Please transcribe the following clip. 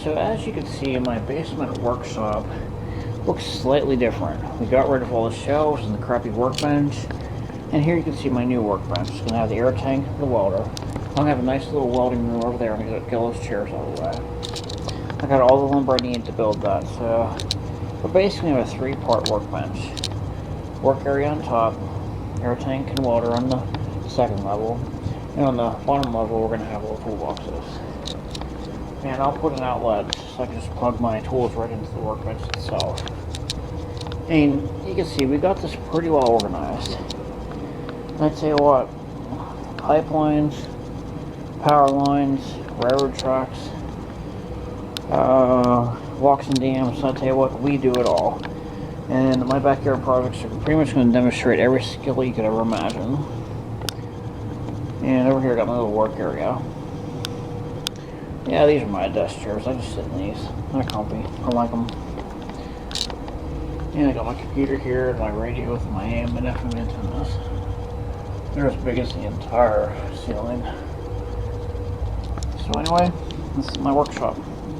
so as you can see, my basement workshop looks slightly different. We got rid of all the shelves and the crappy workbench. And here you can see my new workbench. It's going to have the air tank, the welder. I'm going to have a nice little welding room over there. I'm going to get all those chairs out of the way. I got all the lumber I need to build that. So we're basically have a 3-part workbench. Work area on top, air tank and welder on the second level. And on the bottom level, we're going to have little toolboxes. And I'll put an outlet so I can just plug my tools right into the workbench itself. And you can see we got this pretty well organized. And I tell you what, pipelines, power lines, railroad tracks, walks and dams, I tell you what, we do it all. And my backyard projects are pretty much going to demonstrate every skill you could ever imagine. And over here I got my little work area. Yeah, these are my desk chairs. I just sit in these. They're comfy. I like them. And I got my computer here, and my radio with my AM and FM antennas. They're as big as the entire ceiling. So anyway, this is my workshop.